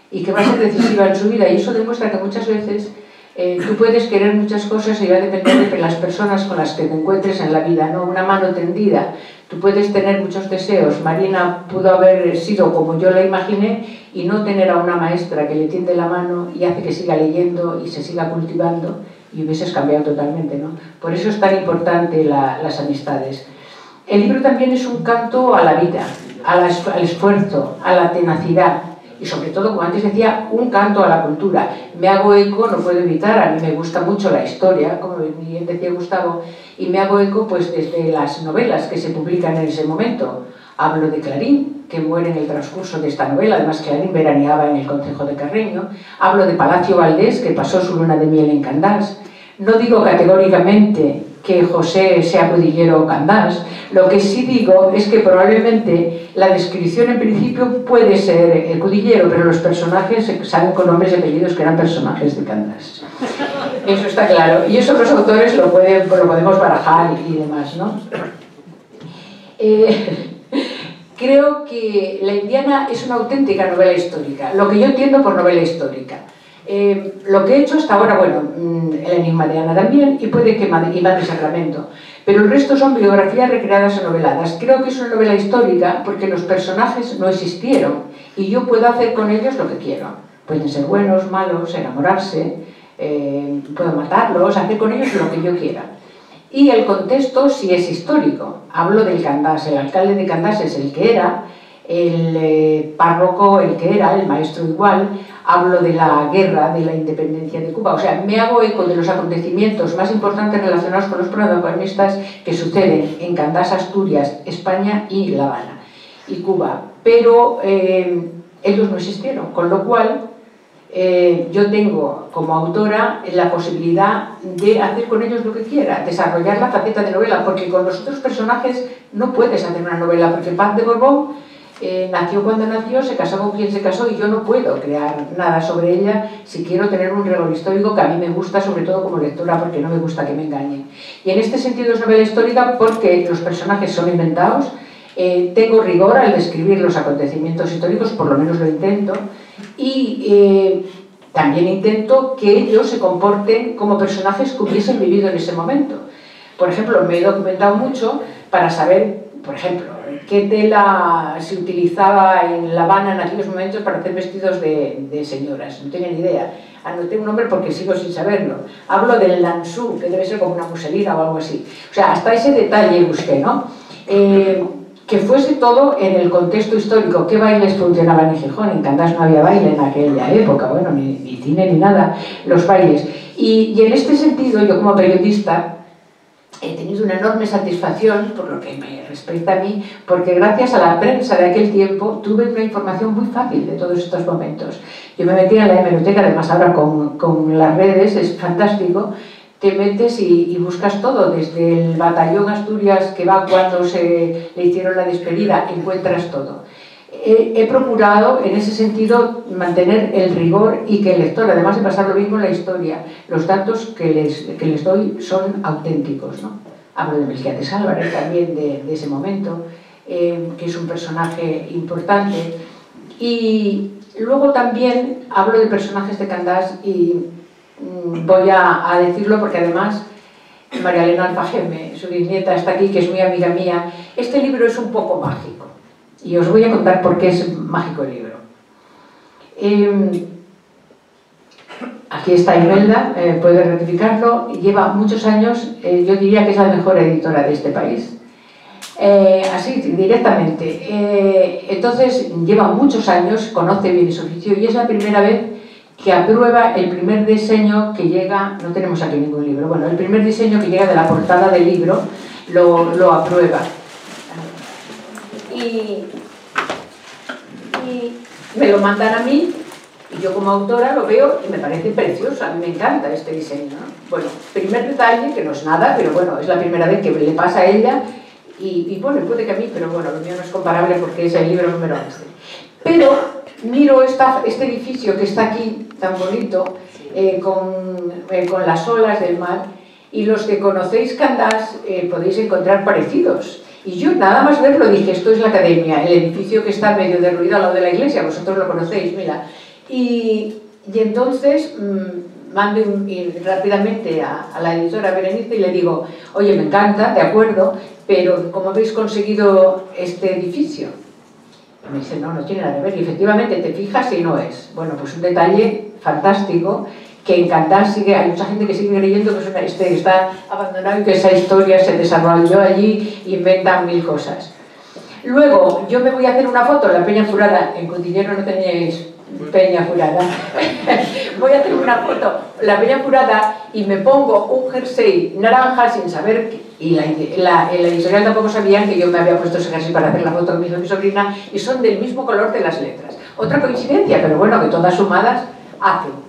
y que va a ser decisiva en su vida, y eso demuestra que muchas veces tú puedes querer muchas cosas y va a depender de las personas con las que te encuentres en la vida, ¿no? Una mano tendida, tú puedes tener muchos deseos. Marina pudo haber sido como yo la imaginé y no tener a una maestra que le tiende la mano y hace que siga leyendo y se siga cultivando, y hubieses cambiado totalmente, ¿no? Por eso es tan importante las amistades. El libro también es un canto a la vida, al esfuerzo, a la tenacidad, y sobre todo, como antes decía, un canto a la cultura. Me hago eco, no puedo evitar, a mí me gusta mucho la historia, como bien decía Gustavo, y me hago eco pues desde las novelas que se publican en ese momento. Hablo de Clarín, que muere en el transcurso de esta novela, además Clarín veraneaba en el concejo de Carreño. Hablo de Palacio Valdés, que pasó su luna de miel en Candás. No digo categóricamente que José sea Cudillero o Candás, lo que sí digo es que probablemente la descripción en principio puede ser Cudillero, pero los personajes saben con nombres y apellidos que eran personajes de Candás. Eso está claro. Y eso los autores lo podemos barajar y demás, ¿no? Creo que La Indiana es una auténtica novela histórica, lo que yo entiendo por novela histórica. Lo que he hecho hasta ahora, bueno, El enigma de Ana también, y puede que Madre Sacramento, pero el resto son biografías recreadas o noveladas. Creo que es una novela histórica porque los personajes no existieron y yo puedo hacer con ellos lo que quiero. Pueden ser buenos, malos, enamorarse, puedo matarlos, hacer con ellos lo que yo quiera. Y el contexto sí es histórico. Hablo del Candás, el alcalde de Candás es el que era, el párroco el que era, el maestro igual. Hablo de la guerra, de la independencia de Cuba. O sea, me hago eco de los acontecimientos más importantes relacionados con los protagonistas que suceden en Candás, Asturias, España y La Habana y Cuba. Pero ellos no existieron, con lo cual yo tengo como autora la posibilidad de hacer con ellos lo que quiera, desarrollar la faceta de novela, porque con los otros personajes no puedes hacer una novela, porque Paz de Borbón nació cuando nació, se casó con quien se casó y yo no puedo crear nada sobre ella si quiero tener un rigor histórico que a mí me gusta, sobre todo como lectora, porque no me gusta que me engañen. Y en este sentido es novela histórica porque los personajes son inventados, tengo rigor al describir los acontecimientos históricos, por lo menos lo intento, y también intento que ellos se comporten como personajes que hubiesen vivido en ese momento. Por ejemplo, me he documentado mucho para saber, por ejemplo, qué tela se utilizaba en La Habana en aquellos momentos para hacer vestidos de señoras. No tenía ni idea. Anoté un nombre porque sigo sin saberlo. Hablo del lansú, que debe ser como una muselina o algo así. O sea, hasta ese detalle busqué, ¿no? Que fuese todo en el contexto histórico. ¿Qué bailes funcionaban en Gijón? En Candás no había baile en aquella época, bueno, ni cine ni nada, los bailes. Y en este sentido, yo como periodista he tenido una enorme satisfacción, por lo que me respecta a mí, porque gracias a la prensa de aquel tiempo tuve una información muy fácil de todos estos momentos. Yo me metí en la hemeroteca, además ahora con las redes, es fantástico, te metes y buscas todo, desde el batallón Asturias que va cuando le hicieron la despedida, encuentras todo. He procurado, en ese sentido, mantener el rigor y que el lector, además de pasar lo mismo en la historia, los datos que les doy son auténticos, ¿no? Hablo de Melquiades Álvarez también, de ese momento, que es un personaje importante. Y luego también hablo de personajes de Candás y voy a decirlo porque además María Elena Alfajeme, su bisnieta, está aquí, que es muy amiga mía. Este libro es un poco mágico. Y os voy a contar por qué es mágico el libro. Aquí está Imelda, puede rectificarlo, lleva muchos años, yo diría que es la mejor editora de este país. Así, directamente. Entonces, lleva muchos años, conoce bien su oficio y es la primera vez que aprueba el primer diseño que llega, no tenemos aquí ningún libro, bueno, el primer diseño que llega de la portada del libro lo aprueba. Y me lo mandan a mí y yo como autora lo veo y me parece precioso, a mí me encanta este diseño, ¿no? Bueno, primer detalle, que no es nada, pero bueno, es la primera vez que le pasa a ella y bueno, puede que a mí, pero bueno, lo mío no es comparable porque es el libro número 11. Pero miro este edificio que está aquí, tan bonito, con las olas del mar, y los que conocéis Candás podéis encontrar parecidos. Y yo nada más verlo dije, esto es la academia, el edificio que está medio derruido al lado de la iglesia, vosotros lo conocéis, mira. Y entonces mando rápidamente a la editora Berenice y le digo, oye, me encanta, de acuerdo, pero ¿cómo habéis conseguido este edificio? Y me dice, no tiene nada que ver, y efectivamente te fijas y no es. Bueno, pues un detalle fantástico, que en Candás hay mucha gente que sigue creyendo que está abandonado y que esa historia se desarrolló allí e inventan mil cosas. Luego, yo me voy a hacer una foto en la Peña Furada, en Cotillero no tenéis Peña Furada, voy a hacer una foto en la Peña Furada y me pongo un jersey naranja sin saber, y la editorial tampoco sabían que yo me había puesto ese jersey para hacer la foto con mi sobrina, y son del mismo color de las letras. Otra coincidencia, pero bueno, que todas sumadas hacen.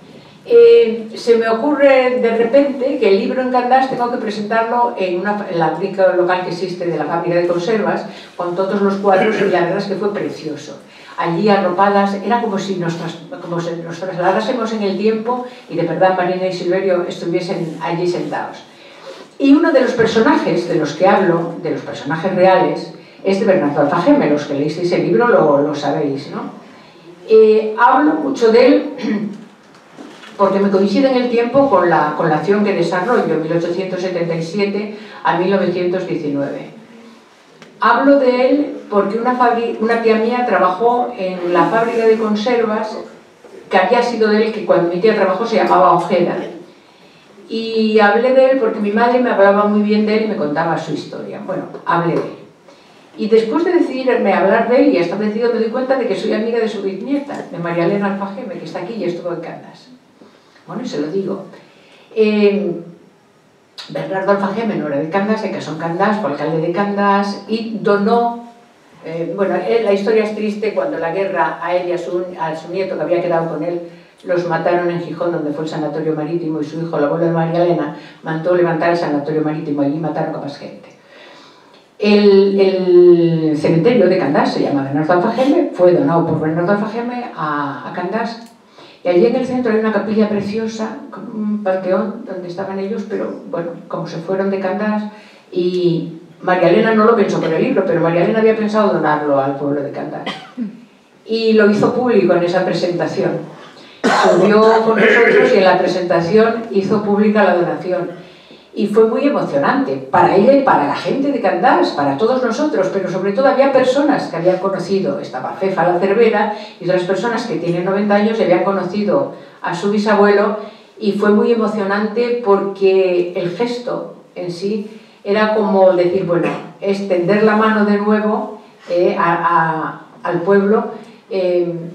Se me ocurre de repente que el libro en Candás tengo que presentarlo en la fábrica local que existe de la fábrica de conservas, con todos los cuadros, y la verdad es que fue precioso. allí arropadas, era como si nos trasladásemos en el tiempo y de verdad Marina y Silverio estuviesen allí sentados. Y uno de los personajes de los que hablo, de los personajes reales, es de Bernardo Alfageme. Los que leísteis el libro lo sabéis, ¿no? Hablo mucho de él porque me coincide en el tiempo con la acción que desarrollo, 1877 a 1919. Hablo de él porque una tía mía trabajó en la fábrica de conservas que había sido de él, que cuando mi tía trabajó se llamaba Ojeda. Y hablé de él porque mi madre me hablaba muy bien de él y me contaba su historia. Bueno, hablé de él. Y después de decidirme a hablar de él y establecido, me doy cuenta de que soy amiga de su bisnieta, de María Elena Alfageme, que está aquí y estuvo en Candás. Bueno, y se lo digo. Bernardo Alfageme no era de Candás, se casó en Candás, fue alcalde de Candás y donó... la historia es triste. Cuando la guerra a él y a su nieto, que había quedado con él, los mataron en Gijón, donde fue el sanatorio marítimo, y su hijo, el abuelo de María Elena, mandó levantar el sanatorio marítimo. Allí mataron a más gente. El cementerio de Candás se llama Bernardo Alfageme, fue donado por Bernardo Alfageme a Candás. Y allí en el centro hay una capilla preciosa, con un panteón donde estaban ellos, pero bueno, como se fueron de Candás, y María Elena no lo pensó por el libro, pero María Elena había pensado donarlo al pueblo de Candás. Y lo hizo público en esa presentación. Subió con nosotros y en la presentación hizo pública la donación. Y fue muy emocionante para ella y para la gente de Candás, para todos nosotros, pero sobre todo había personas que habían conocido, estaba Fefa la Cervera y otras personas que tienen 90 años y habían conocido a su bisabuelo, y fue muy emocionante porque el gesto en sí era como decir, bueno, extender la mano de nuevo al pueblo.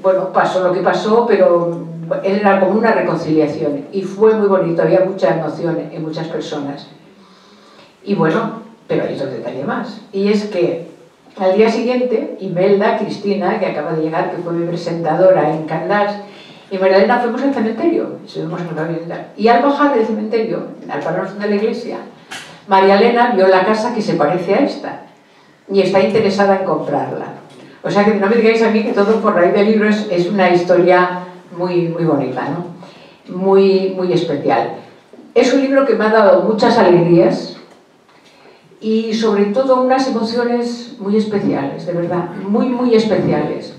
Bueno, pasó lo que pasó, pero era como una reconciliación y fue muy bonito, había mucha emoción en muchas personas. Y bueno, pero hay otro detalle más, y es que al día siguiente Imelda, Cristina, que acaba de llegar, que fue mi presentadora en Candás, y María Elena fuimos al cementerio, subimos en la vivienda, y al bajar del cementerio, al pararnos de la iglesia, María Elena vio la casa que se parece a esta y está interesada en comprarla. O sea que no me digáis a mí que todo por raíz del libro es una historia muy, muy bonita, ¿no? Muy, muy especial. Es un libro que me ha dado muchas alegrías y sobre todo unas emociones muy especiales, de verdad, muy, muy especiales.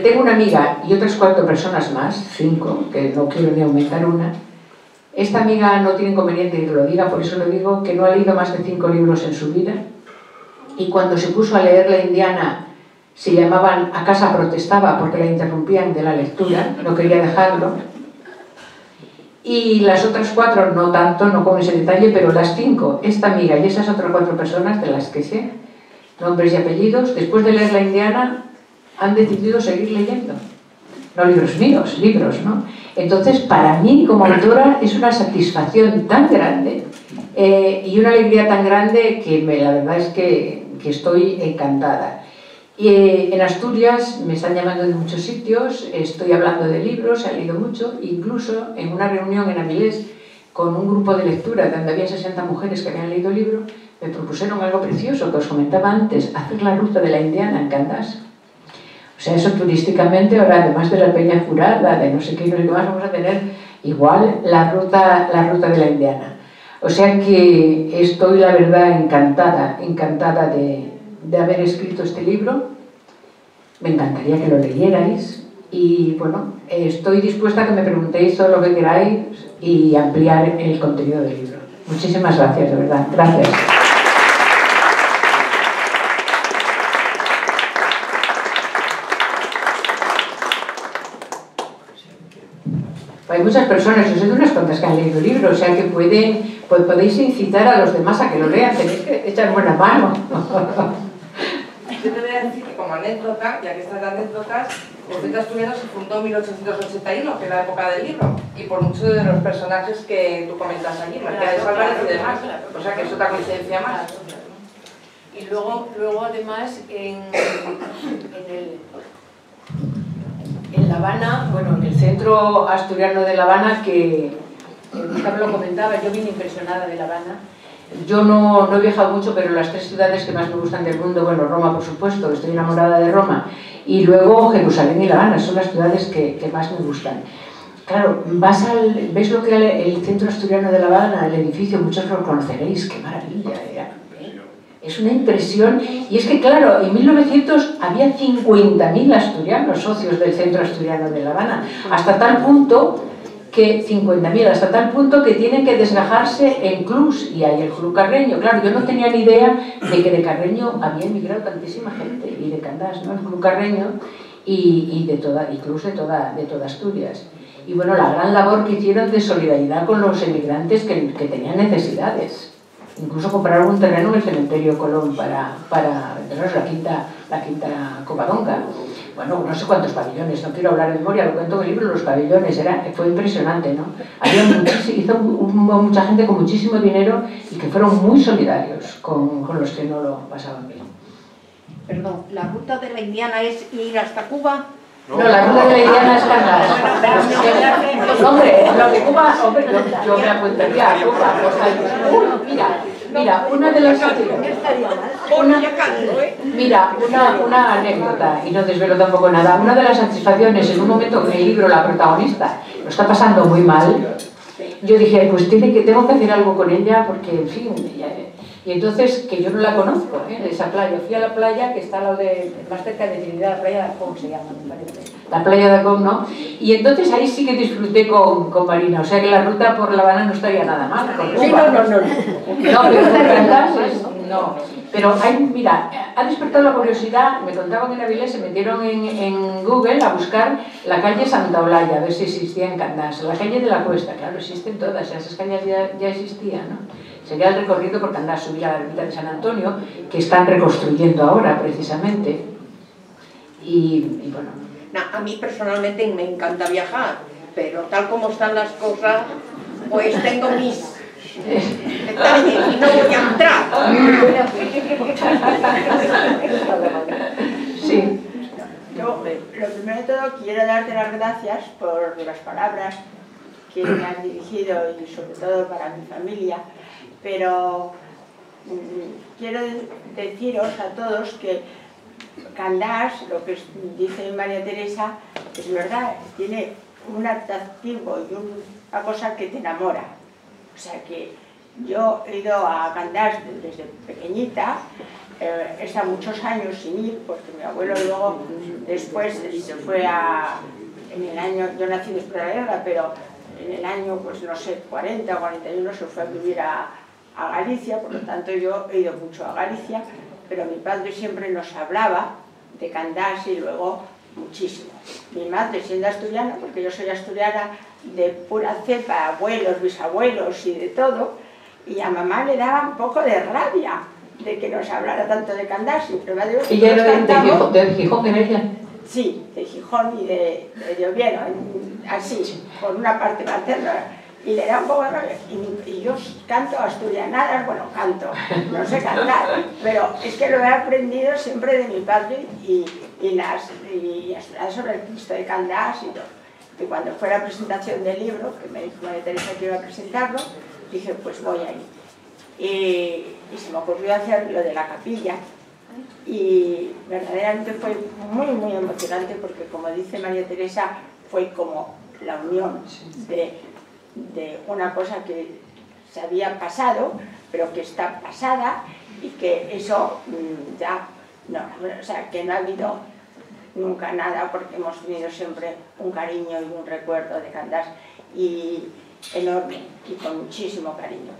Tengo una amiga y otras 4 personas más, 5, que no quiero ni aumentar una. Esta amiga no tiene inconveniente que lo diga, por eso lo digo, que no ha leído más de 5 libros en su vida, y cuando se puso a leer La Indiana, se llamaban A casa protestaba porque la interrumpían de la lectura, no quería dejarlo. Y las otras 4 no tanto, no con ese detalle, pero las 5, esta amiga y esas otras 4 personas de las que sé, nombres y apellidos, después de leer La Indiana, han decidido seguir leyendo. No libros míos, libros, ¿no? Entonces, para mí, como autora, es una satisfacción tan grande y una alegría tan grande que la verdad es que estoy encantada. Y en Asturias me están llamando de muchos sitios, estoy hablando de libros, he leído mucho, incluso en una reunión en Avilés con un grupo de lectura donde había 60 mujeres que habían leído el libro, me propusieron algo precioso que os comentaba antes, hacer la ruta de la Indiana en Candás. O sea, eso turísticamente, ahora además de la Peña Jurada, de no sé qué y no sé qué más, vamos a tener igual la ruta de la Indiana. O sea que estoy, la verdad, encantada de haber escrito este libro. Me encantaría que lo leyerais y bueno, estoy dispuesta a que me preguntéis todo lo que queráis y ampliar el contenido del libro. Muchísimas gracias, de verdad. Gracias. Hay muchas personas, yo sé de unas cuantas que han leído el libro, o sea que podéis incitar a los demás a que lo lean, tenéis que echar buena mano. Yo te voy a decir que como anécdota, ya que estas anécdotas, el Centro Asturiano se fundó en 1881, que es la época del libro, y por muchos de los personajes que tú comentas allí, Mercedes Álvarez y demás, o sea que es otra coincidencia más. Y luego además en La Habana, bueno, en el Centro Asturiano de La Habana, que Carlos lo comentaba, yo vine impresionada de La Habana. Yo no he viajado mucho, pero las 3 ciudades que más me gustan del mundo, bueno, Roma por supuesto, estoy enamorada de Roma, y luego Jerusalén y La Habana, son las ciudades que más me gustan. Claro, ves lo que era el Centro Asturiano de La Habana, el edificio, muchos lo conoceréis, qué maravilla era. Es una impresión, y es que claro, en 1900 había 50.000 asturianos, socios del Centro Asturiano de La Habana, hasta tal punto que 50.000, hasta tal punto que tienen que desgajarse en clubs, y hay el Club Carreño. Claro, yo no tenía ni idea de que de Carreño había emigrado tantísima gente, y de Candás, ¿no? El Club Carreño, y clubs de toda Asturias. Y bueno, la gran labor que hicieron de solidaridad con los emigrantes que tenían necesidades. Incluso compraron un terreno en el cementerio Colón para vendernos la quinta Covadonga. Bueno, no sé cuántos pabellones, no quiero hablar de memoria, lo cuento en el libro, los pabellones, fue impresionante, ¿no? Hubo mucha gente con muchísimo dinero y que fueron muy solidarios con los que no lo pasaban bien. Perdón, ¿la ruta de la Indiana es ir hasta Cuba? No, la ruta de la Indiana es Candás. Hombre, lo de Cuba, hombre, yo me apuntaría a Cuba. Mira, una de las... Una anécdota, y no desvelo tampoco nada. Una de las satisfacciones, en un momento que en el libro la protagonista lo está pasando muy mal, yo dije, pues tengo que hacer algo con ella, porque, en fin... Y entonces, que yo no la conozco, de esa playa. Fui a la playa que está al lado más cerca de Trinidad, la playa de Acón se llama, me parece. La playa de Acón, ¿no? Y entonces ahí sí que disfruté con Marina. O sea que la ruta por La Habana no estaría nada mal. Sí, no. No, pero por Candás no. Pero mira, ha despertado la curiosidad. Me contaban en Avilés, se metieron en Google a buscar la calle Santa Olalla, a ver si existía en Candás. La calle de la Cuesta, claro, existen todas, esas calles ya existían, ¿no? Sería el recorrido por Candás, subir a la ermita de San Antonio, que están reconstruyendo ahora, precisamente. Y bueno... No, a mí personalmente me encanta viajar, pero tal como están las cosas, pues tengo mis detalles y no voy a entrar. Sí. Yo, lo primero de todo, quiero darte las gracias por las palabras que me has dirigido y sobre todo para mi familia. Pero quiero deciros a todos que Candás, lo que dice María Teresa, es verdad, tiene un atractivo y una cosa que te enamora. O sea que yo he ido a Candás desde pequeñita, he estado muchos años sin ir, porque mi abuelo luego después se fue en el año, yo nací después de la guerra, pero en el año, pues no sé, 40 o 41 se fue a vivir a Galicia, por lo tanto yo he ido mucho a Galicia, pero mi padre siempre nos hablaba de Candás y luego muchísimo. Mi madre siendo asturiana, porque yo soy asturiana de pura cepa, abuelos, bisabuelos y de todo, y a mamá le daba un poco de rabia de que nos hablara tanto de Candás. ¿Y ya era de Gijón, era ella? Sí, de Gijón y de Oviedo, así, por una parte materna. Y le da un poco de rabia. Y yo canto asturianadas, bueno, canto, no sé cantar, pero es que lo he aprendido siempre de mi padre y sobre el Cristo de Candás y todo. Y cuando fue la presentación del libro, que me dijo María Teresa que iba a presentarlo, dije, pues voy a ir. Y se me ocurrió hacer lo de la capilla. Y verdaderamente fue muy, muy emocionante porque, como dice María Teresa, fue como la unión de una cosa que se había pasado, pero que está pasada y que eso ya no, o sea, que no ha habido nunca nada porque hemos tenido siempre un cariño y un recuerdo de Candás y enorme y con muchísimo cariño.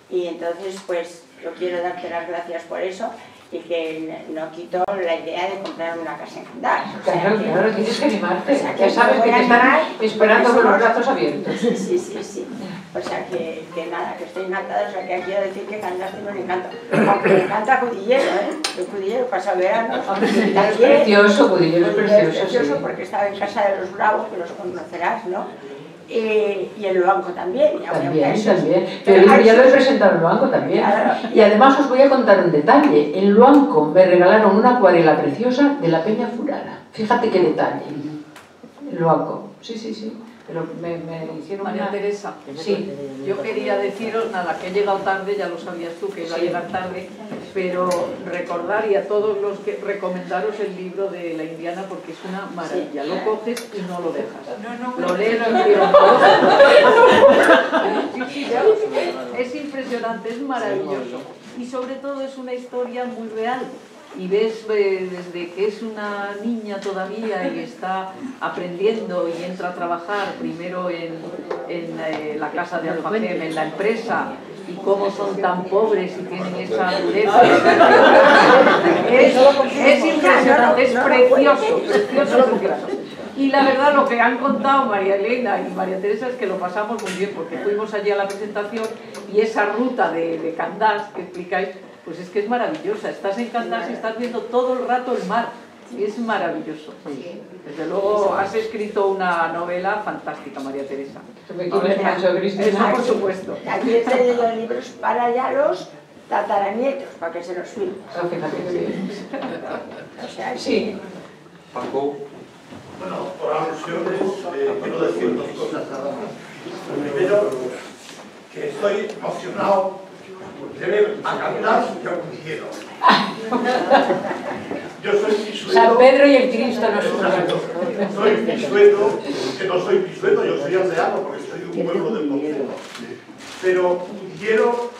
Y entonces pues yo quiero darte las gracias por eso y que no quito la idea de comprar una casa en Candás. Claro, tienes que animarte. O sea, ya sabes que te están esperando con los brazos abiertos. Sí. O sea, que nada, que estoy encantada. O sea, que quiero decir que Candás tiene un encanto. Aunque me encanta Cudillero, El Cudillero pasa verano. Es precioso, Cudillero es precioso. Porque estaba en casa de los Bravos, que los conocerás, ¿no? Y el Luanco también. También. Pero ya lo he presentado en el Luanco también. Y además os voy a contar un detalle. En Luanco me regalaron una acuarela preciosa de la Peña Furada. Fíjate qué detalle. El Luanco. Sí. pero me hicieron María una... Teresa, Sí. yo quería deciros, nada, que he llegado tarde, ya lo sabías tú que iba a llegar tarde, pero recordar y a todos los que recomendaros el libro de la indiana porque es una maravilla, lo coges y no lo dejas, lo lees es impresionante, es maravilloso y sobre todo es una historia muy real. Y ves desde que es una niña todavía y está aprendiendo y entra a trabajar primero en la casa de Alfagem, en la empresa, y cómo son tan pobres y tienen esa dureza. Es impresionante, es precioso, precioso, precioso. Y la verdad lo que han contado María Elena y María Teresa es que lo pasamos muy bien porque fuimos allí a la presentación y esa ruta de Candás que explicáis, pues es que es maravillosa. Estás en Candás y estás viendo todo el rato el mar. Y es maravilloso. Desde luego has escrito una novela fantástica, María Teresa. Eso por supuesto. Aquí he traído libros para ya los tataranietos, para que se los firmen. O sea, sí. Paco. Bueno, por alusiones, quiero decir dos cosas nada más. Primero, que estoy emocionado de ver a Candás y a Cudillero. Yo soy pisueto. San Pedro y el Cristo nos unen. Soy pisueto, que no soy pisueto, yo soy aldeano porque soy de un pueblo del Concejo. Pero Cudillero,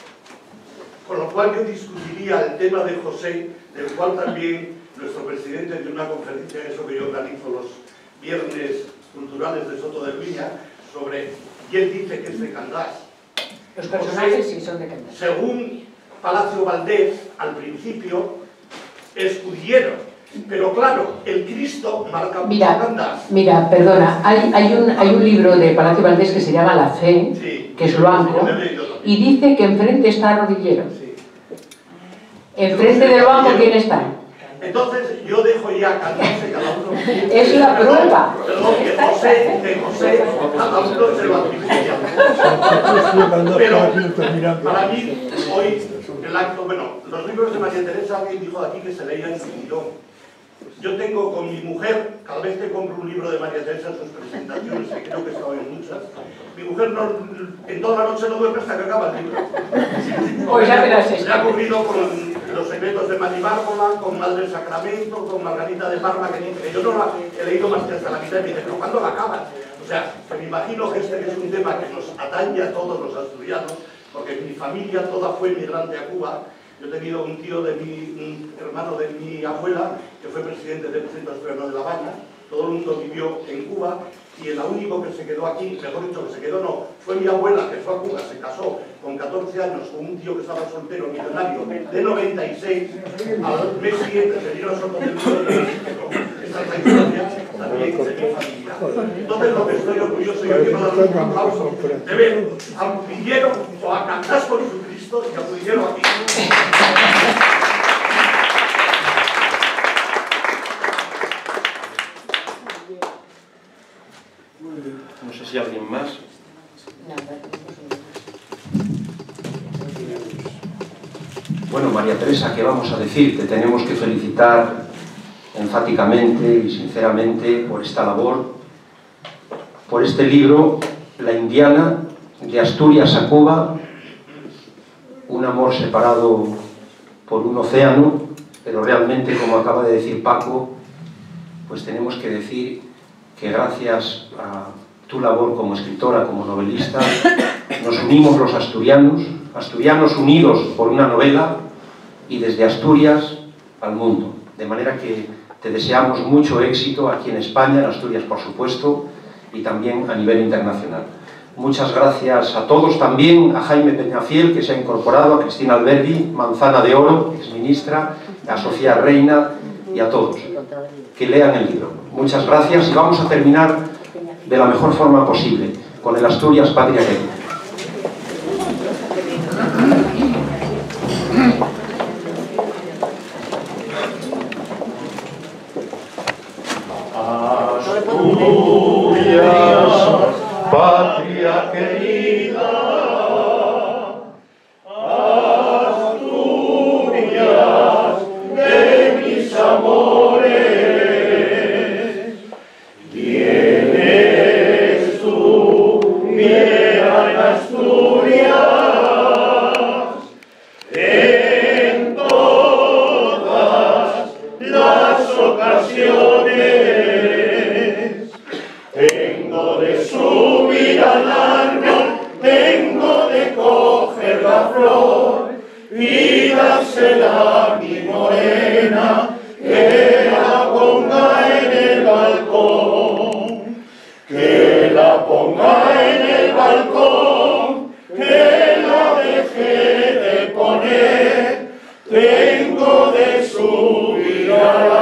con lo cual yo discutiría el tema de José, del cual también nuestro presidente tiene una conferencia, eso que yo organizo los viernes culturales de Soto de Viña, sobre, y él dice que es de Candás. Los personajes sí son de Candás. Según Palacio Valdés, al principio, es Cudillero. Pero claro, el Cristo marca mucho Candás. Mira, perdona, hay un libro de Palacio Valdés que se llama La Fe, Sí, que es Luanco, y dice que enfrente está Rodillero. Sí. Enfrente del banco, ¿quién está? Entonces yo dejo ya Candás y cada uno... Es la prueba. Perdón, que José, cada uno se lo atribuye. Pero para mí, hoy, el acto, bueno, los libros de María Teresa, alguien dijo aquí que se leían en Girón. Yo tengo con mi mujer, cada vez que compro un libro de María Teresa en sus presentaciones, que creo que estaba en muchas, mi mujer no, en toda la noche no duerme hasta que acaba el libro. Pues ya verás. Se ha ocurrido con Los secretos de Mari Bárbola, con Madre Sacramento, con Margarita de Parma, que dice que yo no la he leído más que hasta la mitad y me dice, pero ¿cuándo la acabas? O sea, que me imagino que este es un tema que nos atañe a todos los asturianos, porque mi familia toda fue migrante a Cuba. Yo he tenido un tío un hermano de mi abuela, que fue presidente del Centro Asturiano de La Habana. Todo el mundo vivió en Cuba y el único que se quedó aquí, mejor dicho que se quedó no, fue mi abuela, que fue a Cuba, se casó con 14 años con un tío que estaba soltero, millonario, de 96. Al mes siguiente se vino a Soto del Mundo. Esta es la historia también de mi familia. Entonces lo que estoy orgulloso, yo quiero dar un aplauso de ver a Cudillero o a Candás con Jesucristo y a Cudillero aquí. No sé si alguien más. Bueno, María Teresa, ¿qué vamos a decir? Te tenemos que felicitar enfáticamente y sinceramente por esta labor, por este libro, La Indiana, de Asturias a Cuba, un amor separado por un océano, pero realmente, como acaba de decir Paco, pues tenemos que decir que gracias a tu labor como escritora, como novelista, nos unimos los asturianos, asturianos unidos por una novela, y desde Asturias al mundo. De manera que te deseamos mucho éxito aquí en España, en Asturias por supuesto, y también a nivel internacional. Muchas gracias a todos, también a Jaime Peñafiel, que se ha incorporado, a Cristina Alberdi, Manzana de Oro, exministra, a Sofía Reina y a todos. Que lean el libro. Muchas gracias y vamos a terminar de la mejor forma posible, con el Asturias Patria Querida. Asturias, patria querida, Asturias de mis amores, tienes tú balcón, que la dejé de poner, tengo de subir a la